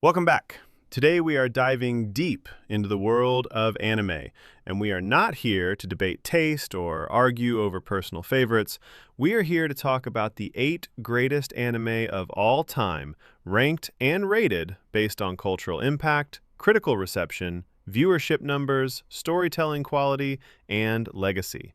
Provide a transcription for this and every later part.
Welcome back. Today we are diving deep into the world of anime, and we are not here to debate taste or argue over personal favorites. We are here to talk about the 8 greatest anime of all time, ranked and rated based on cultural impact, critical reception, viewership numbers, storytelling quality, and legacy.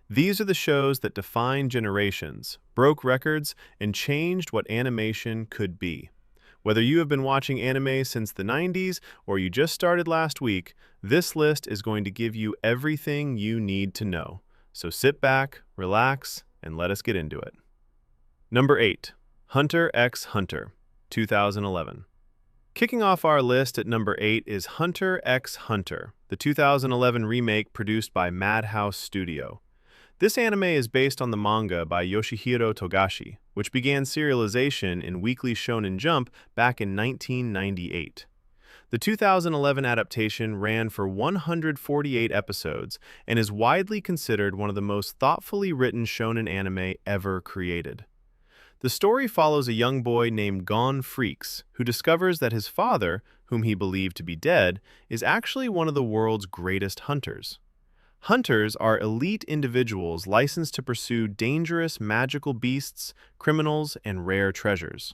These are the shows that defined generations, broke records, and changed what animation could be. Whether you have been watching anime since the 90s or you just started last week, this list is going to give you everything you need to know. So sit back, relax, and let us get into it. Number 8. Hunter x Hunter, 2011. Kicking off our list at number 8 is Hunter x Hunter, the 2011 remake produced by Madhouse Studio. This anime is based on the manga by Yoshihiro Togashi, which began serialization in Weekly Shonen Jump back in 1998. The 2011 adaptation ran for 148 episodes and is widely considered one of the most thoughtfully written shonen anime ever created. The story follows a young boy named Gon Freaks, who discovers that his father, whom he believed to be dead, is actually one of the world's greatest hunters. Hunters are elite individuals licensed to pursue dangerous magical beasts, criminals, and rare treasures.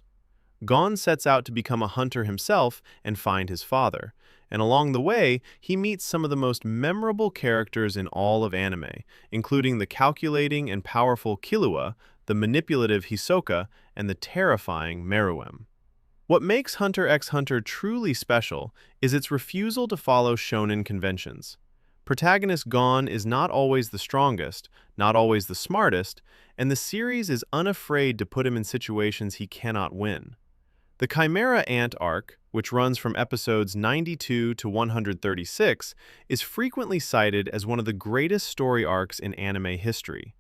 Gon sets out to become a hunter himself and find his father, and along the way, he meets some of the most memorable characters in all of anime, including the calculating and powerful Killua, the manipulative Hisoka, and the terrifying Meruem. What makes Hunter x Hunter truly special is its refusal to follow shonen conventions. Protagonist Gon is not always the strongest, not always the smartest, and the series is unafraid to put him in situations he cannot win. The Chimera Ant arc, which runs from episodes 92 to 136, is frequently cited as one of the greatest story arcs in anime history.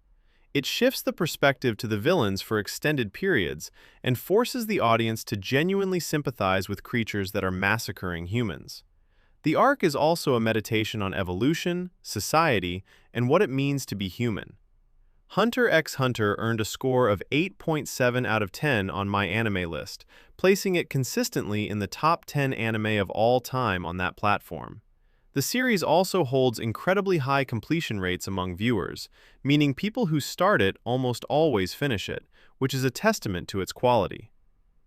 It shifts the perspective to the villains for extended periods and forces the audience to genuinely sympathize with creatures that are massacring humans. The arc is also a meditation on evolution, society, and what it means to be human. Hunter x Hunter earned a score of 8.7 out of 10 on my anime list, placing it consistently in the top 10 anime of all time on that platform. The series also holds incredibly high completion rates among viewers, meaning people who start it almost always finish it, which is a testament to its quality.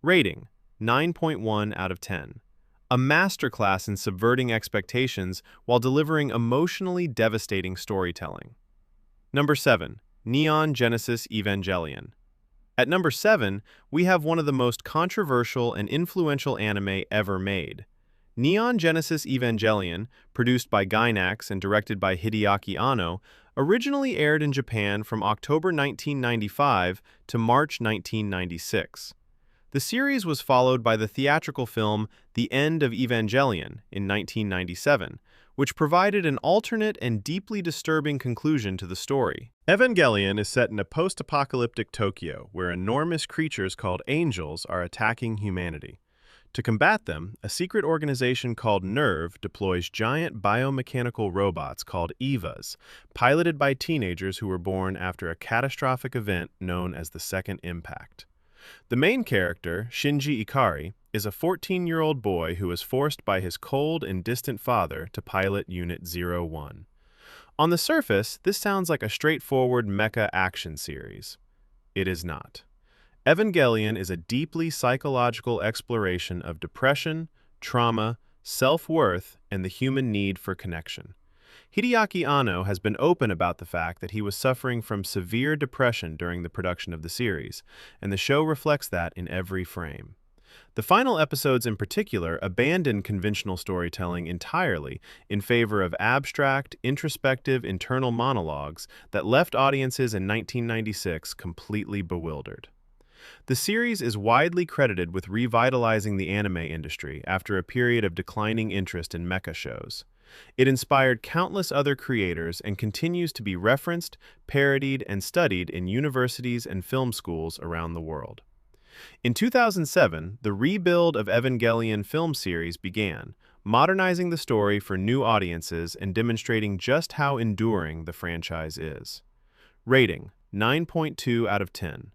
Rating: 9.1 out of 10. A masterclass in subverting expectations while delivering emotionally devastating storytelling. Number 7. Neon Genesis Evangelion. At number 7, we have one of the most controversial and influential anime ever made. Neon Genesis Evangelion, produced by Gainax and directed by Hideaki Anno, originally aired in Japan from October 1995 to March 1996. The series was followed by the theatrical film The End of Evangelion in 1997, which provided an alternate and deeply disturbing conclusion to the story. Evangelion is set in a post-apocalyptic Tokyo where enormous creatures called angels are attacking humanity. To combat them, a secret organization called NERV deploys giant biomechanical robots called EVAs, piloted by teenagers who were born after a catastrophic event known as the Second Impact. The main character, Shinji Ikari, is a 14-year-old boy who is forced by his cold and distant father to pilot Unit 01. On the surface, this sounds like a straightforward mecha action series. It is not. Evangelion is a deeply psychological exploration of depression, trauma, self-worth, and the human need for connection. Hideaki Anno has been open about the fact that he was suffering from severe depression during the production of the series, and the show reflects that in every frame. The final episodes in particular abandoned conventional storytelling entirely in favor of abstract, introspective internal monologues that left audiences in 1996 completely bewildered. The series is widely credited with revitalizing the anime industry after a period of declining interest in mecha shows. It inspired countless other creators and continues to be referenced, parodied, and studied in universities and film schools around the world. In 2007, the rebuild of Evangelion film series began, modernizing the story for new audiences and demonstrating just how enduring the franchise is. Rating: 9.2 out of 10.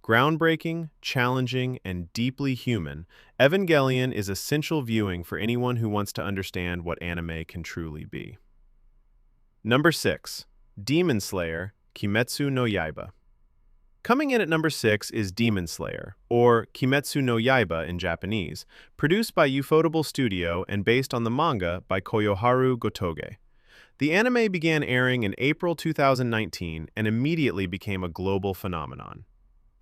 Groundbreaking, challenging, and deeply human, Evangelion is essential viewing for anyone who wants to understand what anime can truly be. Number 6. Demon Slayer, Kimetsu no Yaiba. Coming in at number 6 is Demon Slayer, or Kimetsu no Yaiba in Japanese, produced by Ufotable Studio and based on the manga by Koyoharu Gotoge. The anime began airing in April 2019 and immediately became a global phenomenon.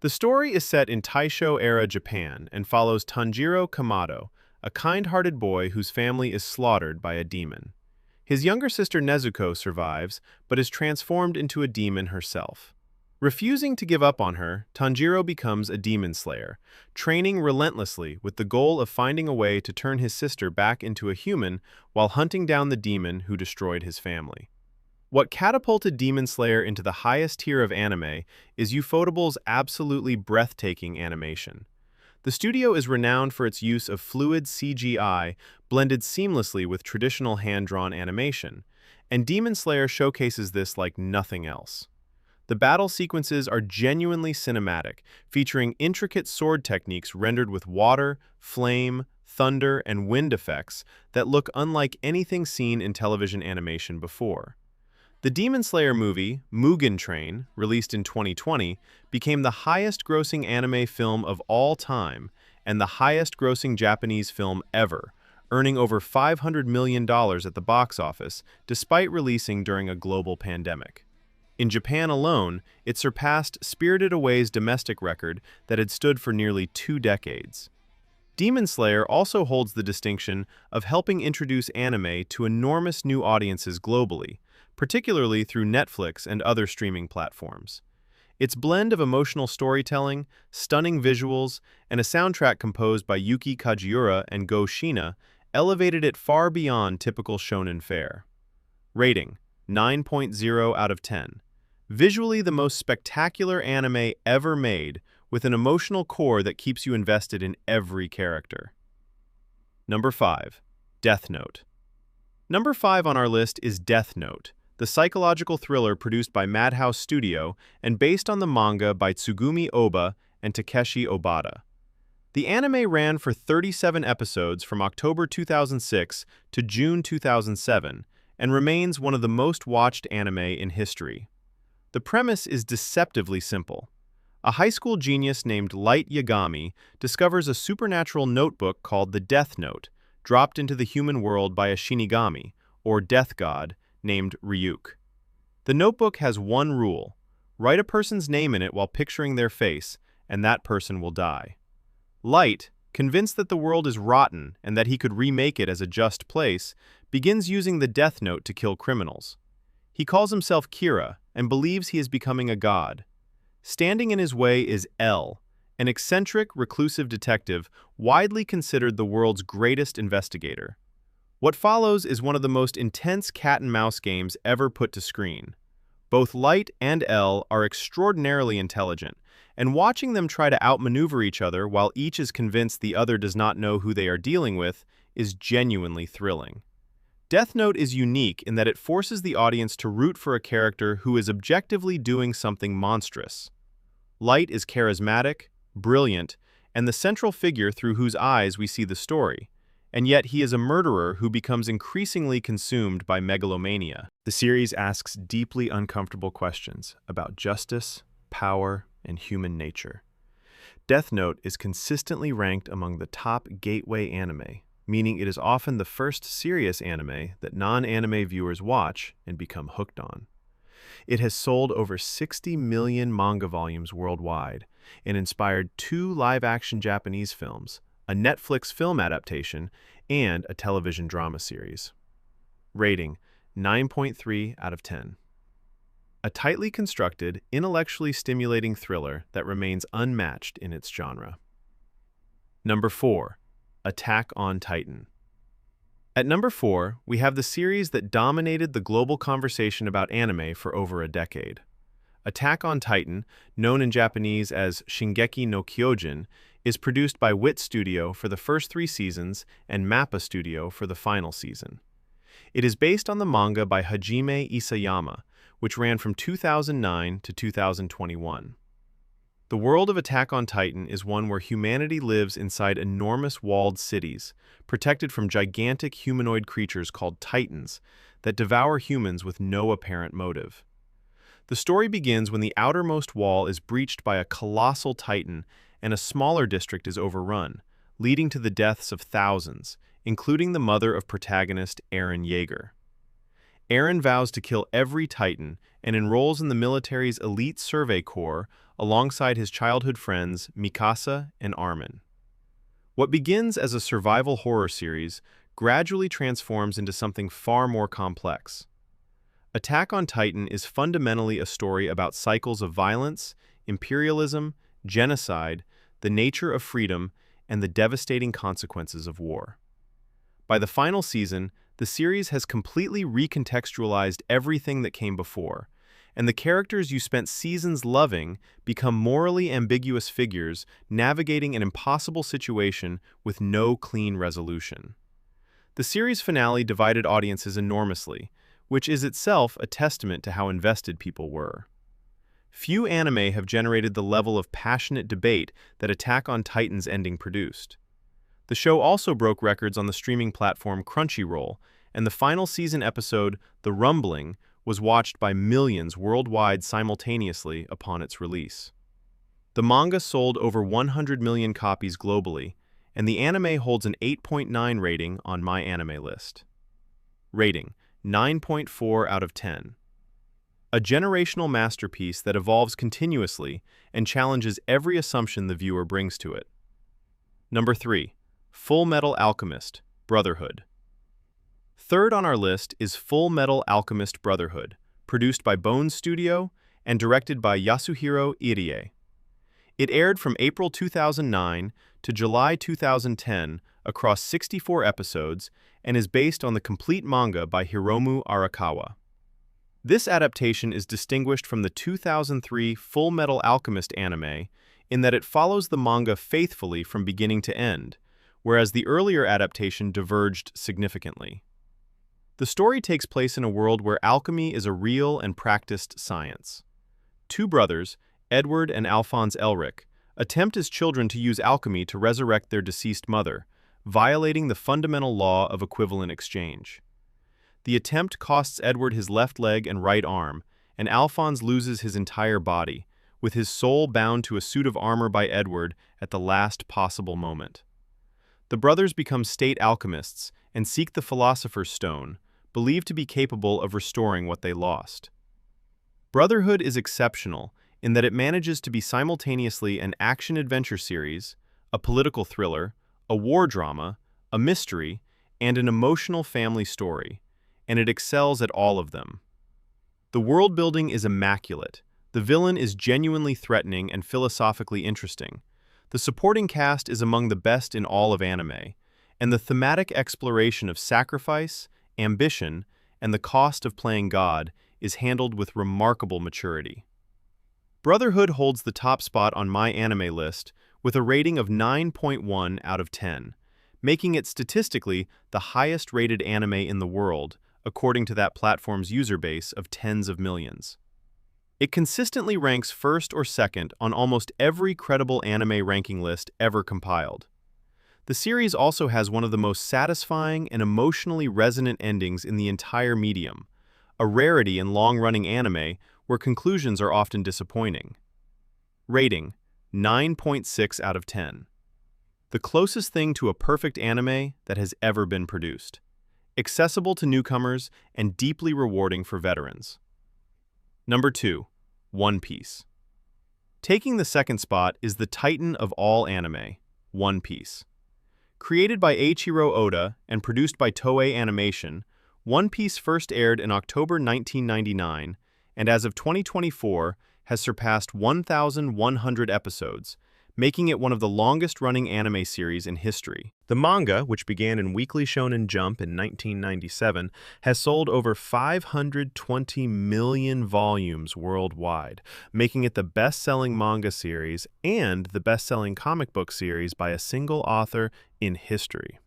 The story is set in Taisho-era Japan and follows Tanjiro Kamado, a kind-hearted boy whose family is slaughtered by a demon. His younger sister Nezuko survives, but is transformed into a demon herself. Refusing to give up on her, Tanjiro becomes a demon slayer, training relentlessly with the goal of finding a way to turn his sister back into a human while hunting down the demon who destroyed his family. What catapulted Demon Slayer into the highest tier of anime is Ufotable's absolutely breathtaking animation. The studio is renowned for its use of fluid CGI blended seamlessly with traditional hand-drawn animation, and Demon Slayer showcases this like nothing else. The battle sequences are genuinely cinematic, featuring intricate sword techniques rendered with water, flame, thunder, and wind effects that look unlike anything seen in television animation before. The Demon Slayer movie, Mugen Train, released in 2020, became the highest-grossing anime film of all time and the highest-grossing Japanese film ever, earning over $500 million at the box office despite releasing during a global pandemic. In Japan alone, it surpassed Spirited Away's domestic record that had stood for nearly 2 decades. Demon Slayer also holds the distinction of helping introduce anime to enormous new audiences globally, particularly through Netflix and other streaming platforms. Its blend of emotional storytelling, stunning visuals, and a soundtrack composed by Yuki Kajiura and Go Shina elevated it far beyond typical shonen fare. Rating: 9.0 out of 10. Visually the most spectacular anime ever made, with an emotional core that keeps you invested in every character. Number 5. Death Note. Number 5 on our list is Death Note, the psychological thriller produced by Madhouse Studio and based on the manga by Tsugumi Oba and Takeshi Obata. The anime ran for 37 episodes from October 2006 to June 2007 and remains one of the most watched anime in history. The premise is deceptively simple. A high school genius named Light Yagami discovers a supernatural notebook called the Death Note, dropped into the human world by a Shinigami, or death god, named Ryuk. The notebook has one rule: write a person's name in it while picturing their face, and that person will die. Light, convinced that the world is rotten and that he could remake it as a just place, begins using the Death Note to kill criminals. He calls himself Kira and believes he is becoming a god. Standing in his way is L, an eccentric, reclusive detective widely considered the world's greatest investigator. What follows is one of the most intense cat-and-mouse games ever put to screen. Both Light and L are extraordinarily intelligent, and watching them try to outmaneuver each other while each is convinced the other does not know who they are dealing with is genuinely thrilling. Death Note is unique in that it forces the audience to root for a character who is objectively doing something monstrous. Light is charismatic, brilliant, and the central figure through whose eyes we see the story, and yet he is a murderer who becomes increasingly consumed by megalomania. The series asks deeply uncomfortable questions about justice, power, and human nature. Death Note is consistently ranked among the top gateway anime, meaning it is often the first serious anime that non-anime viewers watch and become hooked on. It has sold over 60 million manga volumes worldwide and inspired 2 live-action Japanese films, a Netflix film adaptation, and a television drama series. Rating: 9.3 out of 10. A tightly constructed, intellectually stimulating thriller that remains unmatched in its genre. Number 4. Attack on Titan. At number 4, we have the series that dominated the global conversation about anime for over a decade. Attack on Titan, known in Japanese as Shingeki no Kyojin, is produced by Wit Studio for the first 3 seasons and Mappa Studio for the final season. It is based on the manga by Hajime Isayama, which ran from 2009 to 2021. The world of Attack on Titan is one where humanity lives inside enormous walled cities, protected from gigantic humanoid creatures called Titans that devour humans with no apparent motive. The story begins when the outermost wall is breached by a colossal Titan and a smaller district is overrun, leading to the deaths of thousands, including the mother of protagonist Eren Yeager. Eren vows to kill every Titan and enrolls in the military's elite survey corps alongside his childhood friends Mikasa and Armin. What begins as a survival horror series gradually transforms into something far more complex. Attack on Titan is fundamentally a story about cycles of violence, imperialism, genocide, the nature of freedom, and the devastating consequences of war. By the final season, the series has completely recontextualized everything that came before, and the characters you spent seasons loving become morally ambiguous figures navigating an impossible situation with no clean resolution. The series finale divided audiences enormously, which is itself a testament to how invested people were. Few anime have generated the level of passionate debate that Attack on Titan's ending produced. The show also broke records on the streaming platform Crunchyroll, and the final season episode, The Rumbling, was watched by millions worldwide simultaneously upon its release. The manga sold over 100 million copies globally, and the anime holds an 8.9 rating on MyAnimeList. Rating: 9.4 out of 10. A generational masterpiece that evolves continuously and challenges every assumption the viewer brings to it. Number 3. Fullmetal Alchemist, Brotherhood. Third on our list is Fullmetal Alchemist Brotherhood, produced by Bone Studio and directed by Yasuhiro Irie. It aired from April 2009 to July 2010 across 64 episodes and is based on the complete manga by Hiromu Arakawa. This adaptation is distinguished from the 2003 Fullmetal Alchemist anime in that it follows the manga faithfully from beginning to end, whereas the earlier adaptation diverged significantly. The story takes place in a world where alchemy is a real and practiced science. Two brothers, Edward and Alphonse Elric, attempt as children to use alchemy to resurrect their deceased mother, violating the fundamental law of equivalent exchange. The attempt costs Edward his left leg and right arm, and Alphonse loses his entire body, with his soul bound to a suit of armor by Edward at the last possible moment. The brothers become state alchemists and seek the Philosopher's Stone, believed to be capable of restoring what they lost. Brotherhood is exceptional in that it manages to be simultaneously an action-adventure series, a political thriller, a war drama, a mystery, and an emotional family story, and it excels at all of them. The world-building is immaculate, the villain is genuinely threatening and philosophically interesting, the supporting cast is among the best in all of anime, and the thematic exploration of sacrifice, ambition, and the cost of playing God is handled with remarkable maturity. Brotherhood holds the top spot on MyAnimeList with a rating of 9.1 out of 10, making it statistically the highest-rated anime in the world, according to that platform's user base of tens of millions. It consistently ranks first or second on almost every credible anime ranking list ever compiled. The series also has one of the most satisfying and emotionally resonant endings in the entire medium, a rarity in long-running anime where conclusions are often disappointing. Rating: 9.6 out of 10. The closest thing to a perfect anime that has ever been produced. Accessible to newcomers and deeply rewarding for veterans. Number 2. One Piece. Taking the second spot is the titan of all anime, One Piece. Created by Eiichiro Oda and produced by Toei Animation, One Piece first aired in October 1999, and as of 2024 has surpassed 1,100 episodes, making it one of the longest-running anime series in history. The manga, which began in Weekly Shonen Jump in 1997, has sold over 520 million volumes worldwide, making it the best-selling manga series and the best-selling comic book series by a single author in history.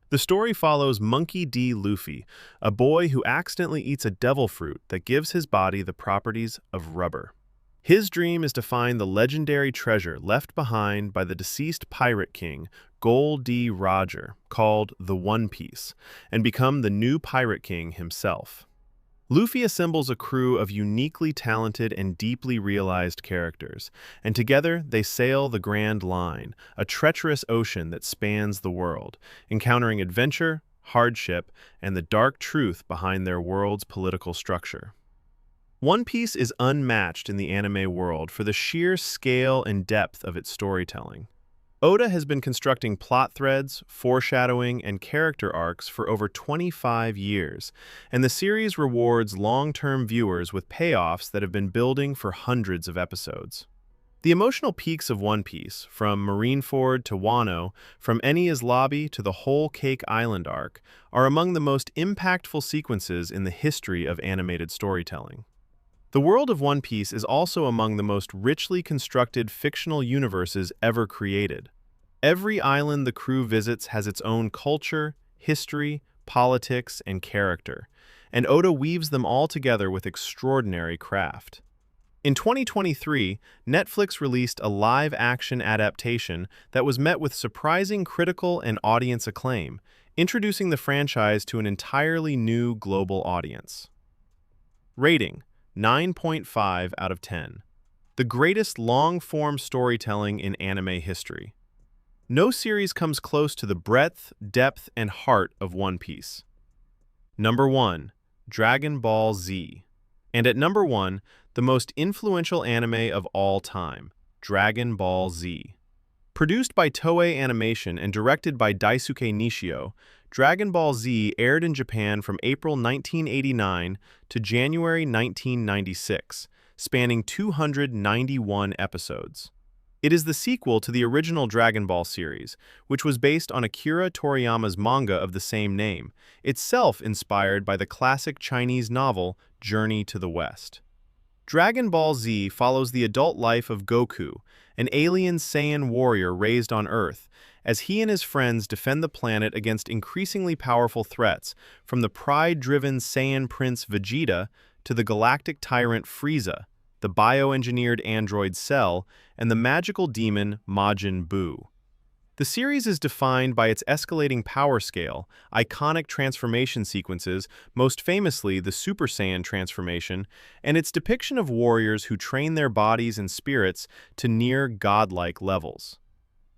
The story follows Monkey D. Luffy, a boy who accidentally eats a devil fruit that gives his body the properties of rubber. His dream is to find the legendary treasure left behind by the deceased pirate king, Gol D. Roger, called the One Piece, and become the new pirate king himself. Luffy assembles a crew of uniquely talented and deeply realized characters, and together they sail the Grand Line, a treacherous ocean that spans the world, encountering adventure, hardship, and the dark truth behind their world's political structure. One Piece is unmatched in the anime world for the sheer scale and depth of its storytelling. Oda has been constructing plot threads, foreshadowing, and character arcs for over 25 years, and the series rewards long-term viewers with payoffs that have been building for hundreds of episodes. The emotional peaks of One Piece, from Marineford to Wano, from Eniya's Lobby to the Whole Cake Island arc, are among the most impactful sequences in the history of animated storytelling. The world of One Piece is also among the most richly constructed fictional universes ever created. Every island the crew visits has its own culture, history, politics, and character, and Oda weaves them all together with extraordinary craft. In 2023, Netflix released a live-action adaptation that was met with surprising critical and audience acclaim, introducing the franchise to an entirely new global audience. Rating: 9.5 out of 10. The greatest long-form storytelling in anime history. No series comes close to the breadth, depth, and heart of One Piece. Number 1. Dragon Ball Z. And at number 1, the most influential anime of all time, Dragon Ball Z. Produced by Toei Animation and directed by Daisuke Nishio, Dragon Ball Z aired in Japan from April 1989 to January 1996, spanning 291 episodes. It is the sequel to the original Dragon Ball series, which was based on Akira Toriyama's manga of the same name, itself inspired by the classic Chinese novel Journey to the West. Dragon Ball Z follows the adult life of Goku, an alien Saiyan warrior raised on Earth, as he and his friends defend the planet against increasingly powerful threats, from the pride-driven Saiyan Prince Vegeta to the galactic tyrant Frieza, the bioengineered android Cell, and the magical demon Majin Buu. The series is defined by its escalating power scale, iconic transformation sequences, most famously the Super Saiyan transformation, and its depiction of warriors who train their bodies and spirits to near godlike levels.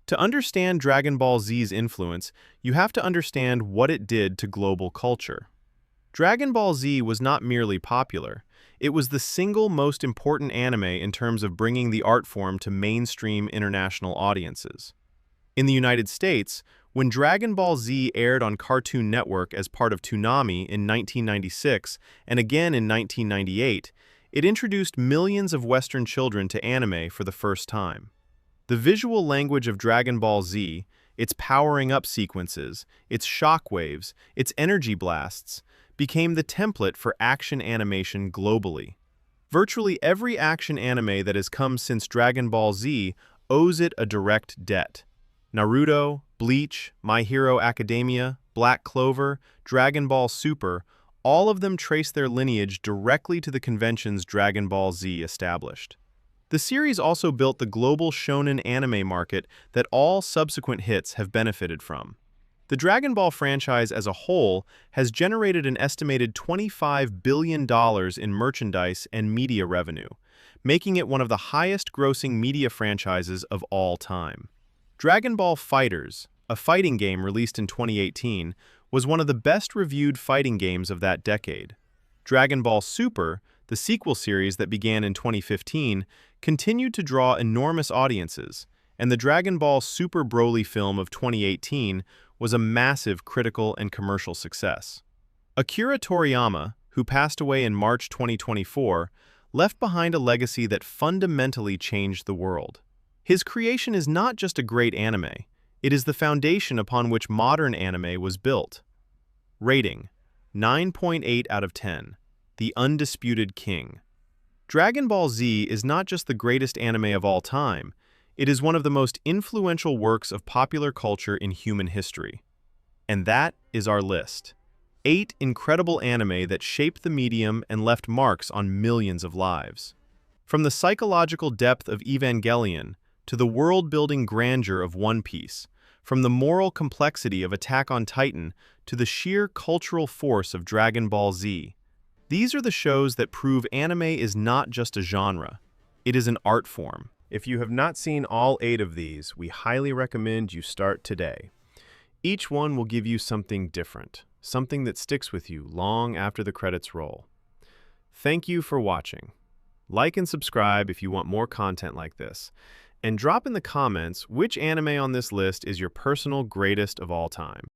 To understand Dragon Ball Z's influence, you have to understand what it did to global culture. Dragon Ball Z was not merely popular. It was the single most important anime in terms of bringing the art form to mainstream international audiences. In the United States, when Dragon Ball Z aired on Cartoon Network as part of Toonami in 1996 and again in 1998, it introduced millions of Western children to anime for the first time. The visual language of Dragon Ball Z, its powering-up sequences, its shockwaves, its energy blasts, became the template for action animation globally. Virtually every action anime that has come since Dragon Ball Z owes it a direct debt. Naruto, Bleach, My Hero Academia, Black Clover, Dragon Ball Super, all of them trace their lineage directly to the conventions Dragon Ball Z established. The series also built the global shonen anime market that all subsequent hits have benefited from. The Dragon Ball franchise as a whole has generated an estimated $25 billion in merchandise and media revenue, making it one of the highest-grossing media franchises of all time. Dragon Ball FighterZ, a fighting game released in 2018, was one of the best-reviewed fighting games of that decade. Dragon Ball Super, the sequel series that began in 2015, continued to draw enormous audiences, and the Dragon Ball Super Broly film of 2018 was a massive critical and commercial success. Akira Toriyama, who passed away in March 2024, left behind a legacy that fundamentally changed the world. His creation is not just a great anime, it is the foundation upon which modern anime was built. Rating: 9.8 out of 10. The Undisputed King. Dragon Ball Z is not just the greatest anime of all time, it is one of the most influential works of popular culture in human history. And that is our list. 8 incredible anime that shaped the medium and left marks on millions of lives. From the psychological depth of Evangelion to the world-building grandeur of One Piece, from the moral complexity of Attack on Titan to the sheer cultural force of Dragon Ball Z, these are the shows that prove anime is not just a genre, it is an art form. If you have not seen all 8 of these, we highly recommend you start today. Each one will give you something different, something that sticks with you long after the credits roll. Thank you for watching. Like and subscribe if you want more content like this. And drop in the comments which anime on this list is your personal greatest of all time.